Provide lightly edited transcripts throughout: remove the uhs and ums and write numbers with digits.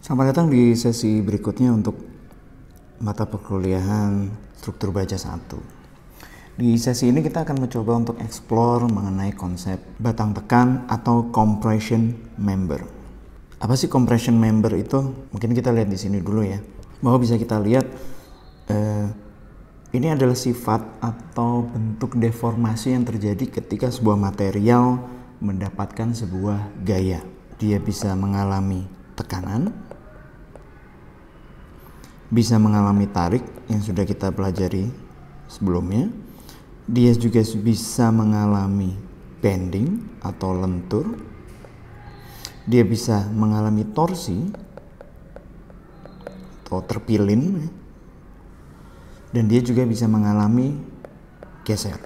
Selamat datang di sesi berikutnya untuk mata perkuliahan struktur baja 1. Di sesi ini kita akan mencoba untuk explore mengenai konsep batang tekan atau compression member. Apa sih compression member itu? Mungkin kita lihat di sini dulu ya. Bahwa bisa kita lihat ini adalah sifat atau bentuk deformasi yang terjadi ketika sebuah material mendapatkan sebuah gaya. Dia bisa mengalami tekanan, bisa mengalami tarik yang sudah kita pelajari sebelumnya. Dia juga bisa mengalami bending atau lentur. Dia bisa mengalami torsi atau terpilin. Dan dia juga bisa mengalami geser.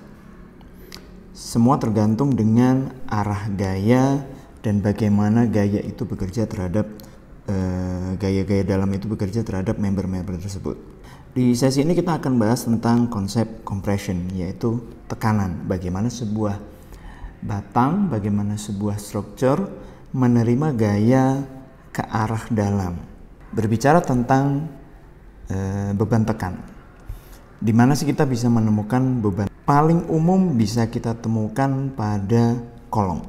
Semua tergantung dengan arah gaya dan bagaimana gaya itu bekerja terhadap gaya-gaya dalam itu bekerja terhadap member-member tersebut. Di sesi ini kita akan bahas tentang konsep compression, yaitu tekanan. Bagaimana sebuah batang, bagaimana sebuah struktur menerima gaya ke arah dalam. Berbicara tentang beban tekan. Di mana sih kita bisa menemukan beban? Paling umum bisa kita temukan pada kolom.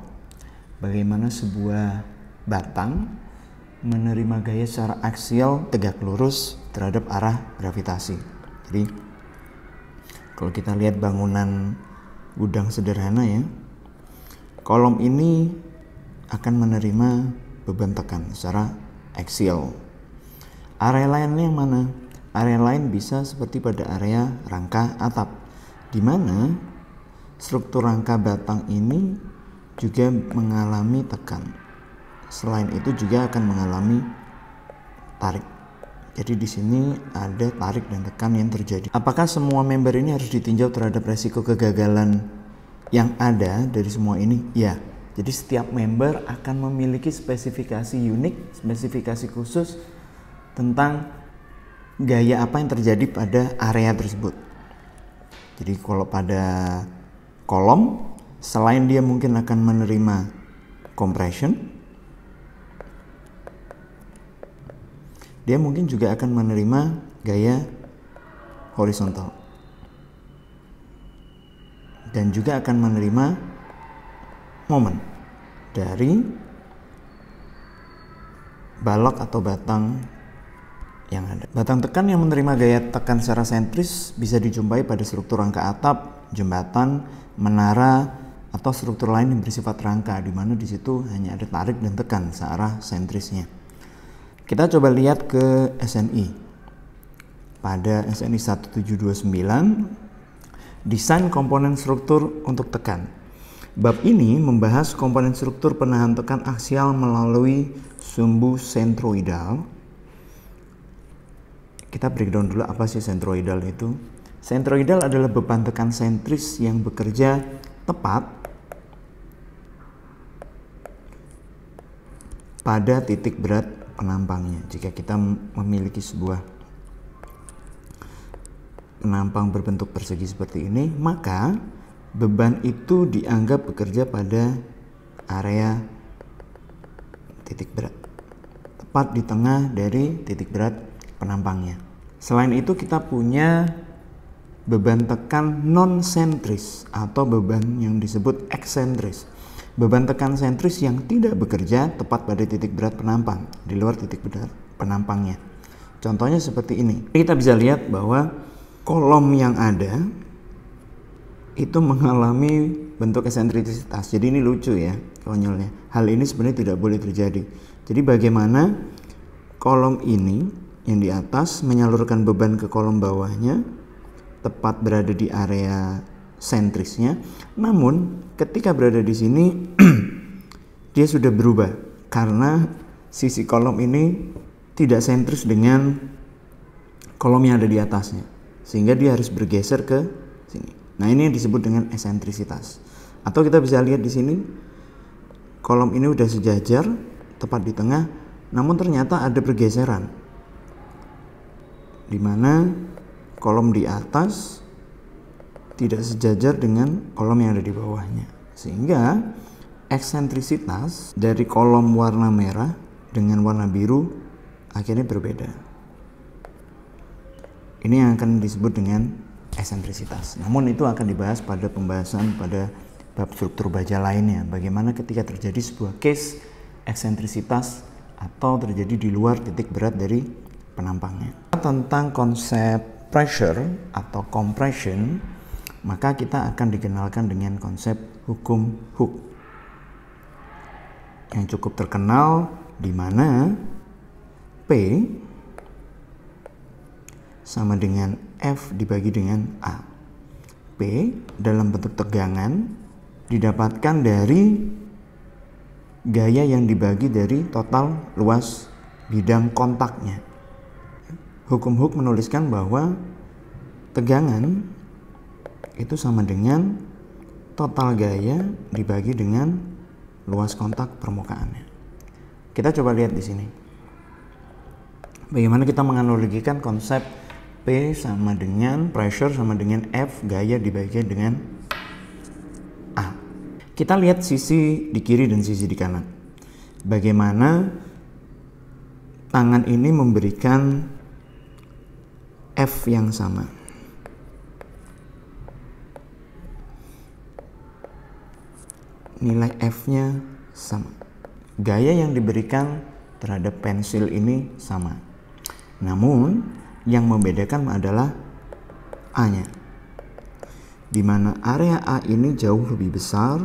Bagaimana sebuah batang menerima gaya secara aksial tegak lurus terhadap arah gravitasi. Jadi kalau kita lihat bangunan gudang sederhana ya, kolom ini akan menerima beban tekan secara aksial. Area lainnya yang mana? Area lain bisa seperti pada area rangka atap, di mana struktur rangka batang ini juga mengalami tekan. Selain itu juga akan mengalami tarik. Jadi di sini ada tarik dan tekan yang terjadi. Apakah semua member ini harus ditinjau terhadap resiko kegagalan yang ada dari semua ini? Ya. Jadi setiap member akan memiliki spesifikasi unik, spesifikasi khusus tentang gaya apa yang terjadi pada area tersebut. Jadi kalau pada kolom, selain dia mungkin akan menerima compression, dia mungkin juga akan menerima gaya horizontal dan juga akan menerima momen dari balok atau batang yang ada. Batang tekan yang menerima gaya tekan secara sentris bisa dijumpai pada struktur rangka atap, jembatan, menara, atau struktur lain yang bersifat rangka, di mana di situ hanya ada tarik dan tekan searah sentrisnya. Kita coba lihat ke SNI. Pada SNI 1729, desain komponen struktur untuk tekan. Bab ini membahas komponen struktur penahan tekan aksial melalui sumbu sentroidal. Kita breakdown dulu apa sih sentroidal itu. Sentroidal adalah beban tekan sentris yang bekerja tepat pada titik berat penampangnya. Jika kita memiliki sebuah penampang berbentuk persegi seperti ini, maka beban itu dianggap bekerja pada area titik berat, tepat di tengah dari titik berat penampangnya. Selain itu kita punya beban tekan non sentris atau beban yang disebut eksentris. Beban tekan sentris yang tidak bekerja tepat pada titik berat penampang, di luar titik berat penampangnya. Contohnya seperti ini. Kita bisa lihat bahwa kolom yang ada itu mengalami bentuk eksentrisitas. Jadi ini lucu ya, konyolnya. Hal ini sebenarnya tidak boleh terjadi. Jadi bagaimana kolom ini yang di atas menyalurkan beban ke kolom bawahnya, tepat berada di area sentrisnya, namun ketika berada di sini dia sudah berubah karena sisi kolom ini tidak sentris dengan kolom yang ada di atasnya, sehingga dia harus bergeser ke sini. Nah, ini yang disebut dengan eksentrisitas. Atau kita bisa lihat di sini kolom ini udah sejajar tepat di tengah, namun ternyata ada pergeseran di mana kolom di atas tidak sejajar dengan kolom yang ada di bawahnya, sehingga eksentrisitas dari kolom warna merah dengan warna biru akhirnya berbeda. Ini yang akan disebut dengan eksentrisitas. Namun itu akan dibahas pada pembahasan pada bab struktur baja lainnya. Bagaimana ketika terjadi sebuah case eksentrisitas atau terjadi di luar titik berat dari penampangnya. Tentang konsep pressure atau compression, maka kita akan dikenalkan dengan konsep hukum Hooke yang cukup terkenal, di mana P sama dengan F dibagi dengan A. P dalam bentuk tegangan didapatkan dari gaya yang dibagi dari total luas bidang kontaknya. Hukum Hooke menuliskan bahwa tegangan itu sama dengan total gaya dibagi dengan luas kontak permukaannya. Kita coba lihat di sini. Bagaimana kita menganalogikan konsep P sama dengan pressure sama dengan F gaya dibagi dengan A. Kita lihat sisi di kiri dan sisi di kanan. Bagaimana tangan ini memberikan F yang sama. Nilai F-nya sama. Gaya yang diberikan terhadap pensil ini sama. Namun yang membedakan adalah A-nya, di mana area A ini jauh lebih besar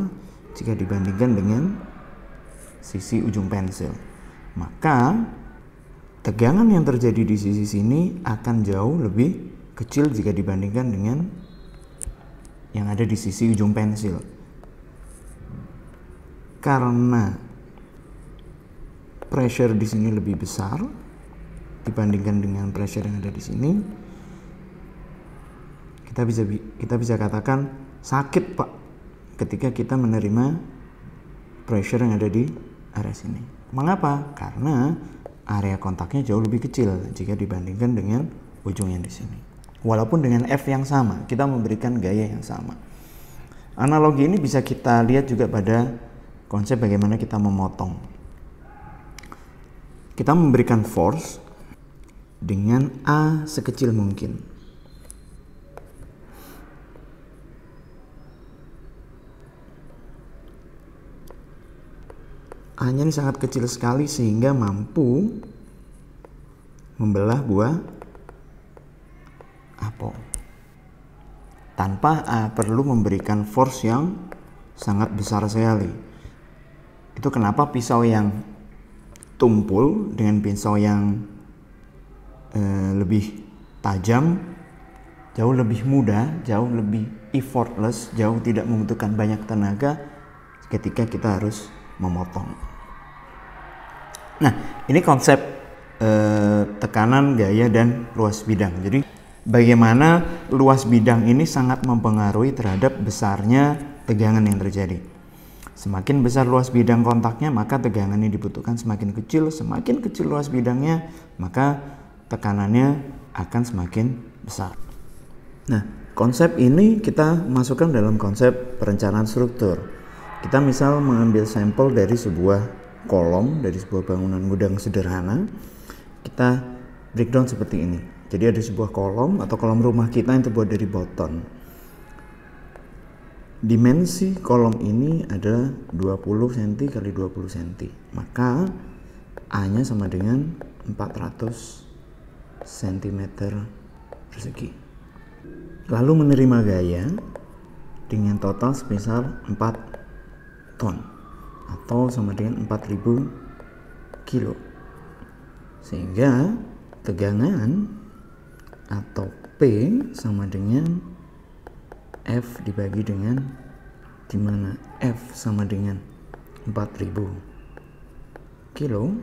jika dibandingkan dengan sisi ujung pensil. Maka tegangan yang terjadi di sisi sini akan jauh lebih kecil jika dibandingkan dengan yang ada di sisi ujung pensil. Karena pressure di sini lebih besar dibandingkan dengan pressure yang ada di sini, kita bisa katakan sakit, Pak, ketika kita menerima pressure yang ada di area sini. Mengapa? Karena area kontaknya jauh lebih kecil jika dibandingkan dengan ujung yang di sini. Walaupun dengan F yang sama, kita memberikan gaya yang sama. Analogi ini bisa kita lihat juga pada konsep bagaimana kita memotong. Kita memberikan force dengan A sekecil mungkin. A-nya ini sangat kecil sekali sehingga mampu membelah buah apel. Tanpa A perlu memberikan force yang sangat besar sekali. Itu kenapa pisau yang tumpul dengan pisau yang lebih tajam jauh lebih mudah, jauh lebih effortless, jauh tidak membutuhkan banyak tenaga ketika kita harus memotong. Nah, ini konsep tekanan, gaya, dan luas bidang. Jadi bagaimana luas bidang ini sangat mempengaruhi terhadap besarnya tegangan yang terjadi. Semakin besar luas bidang kontaknya, maka tegangan yang dibutuhkan semakin kecil. Semakin kecil luas bidangnya, maka tekanannya akan semakin besar. Nah, konsep ini kita masukkan dalam konsep perencanaan struktur. Kita misal mengambil sampel dari sebuah kolom, dari sebuah bangunan gudang sederhana. Kita breakdown seperti ini. Jadi ada sebuah kolom atau kolom rumah kita yang terbuat dari boton. Dimensi kolom ini adalah 20 cm x 20 cm. Maka A-nya sama dengan 400 cm persegi. Lalu menerima gaya dengan total sebesar 4 ton atau sama dengan 4000 kilo. Sehingga tegangan atau P sama dengan F dibagi dengan, di mana F sama dengan 4000 kilo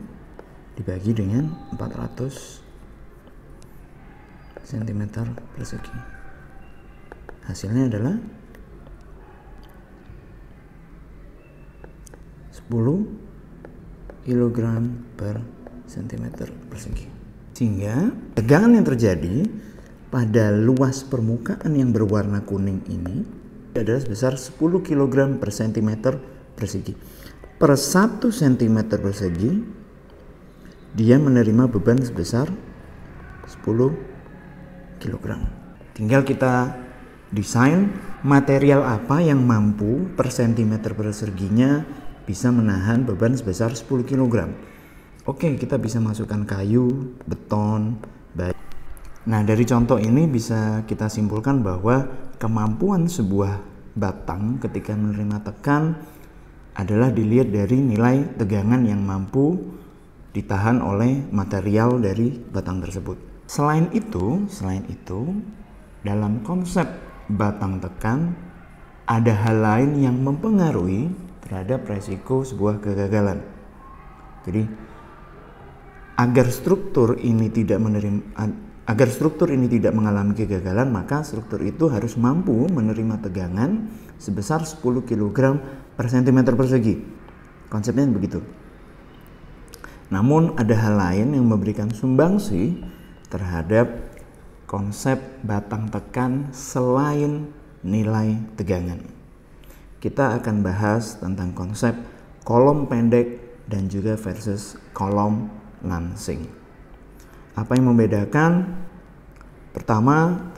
dibagi dengan 400 cm persegi. Hasilnya adalah 10 kg per cm persegi. Sehingga tegangan yang terjadi pada luas permukaan yang berwarna kuning ini adalah sebesar 10 kg per cm persegi. Per 1 cm persegi dia menerima beban sebesar 10 kg. Tinggal kita desain material apa yang mampu per centimeter perseginya bisa menahan beban sebesar 10 kg. Oke, kita bisa masukkan kayu, beton, baja. Nah, dari contoh ini bisa kita simpulkan bahwa kemampuan sebuah batang ketika menerima tekan adalah dilihat dari nilai tegangan yang mampu ditahan oleh material dari batang tersebut. Selain itu, dalam konsep batang tekan ada hal lain yang mempengaruhi terhadap resiko sebuah kegagalan. Jadi, agar struktur ini tidak mengalami kegagalan, maka struktur itu harus mampu menerima tegangan sebesar 10 kg per cm persegi. Konsepnya begitu. Namun ada hal lain yang memberikan sumbangsi terhadap konsep batang tekan selain nilai tegangan. Kita akan bahas tentang konsep kolom pendek dan juga versus kolom lansing. Apa yang membedakan? Pertama,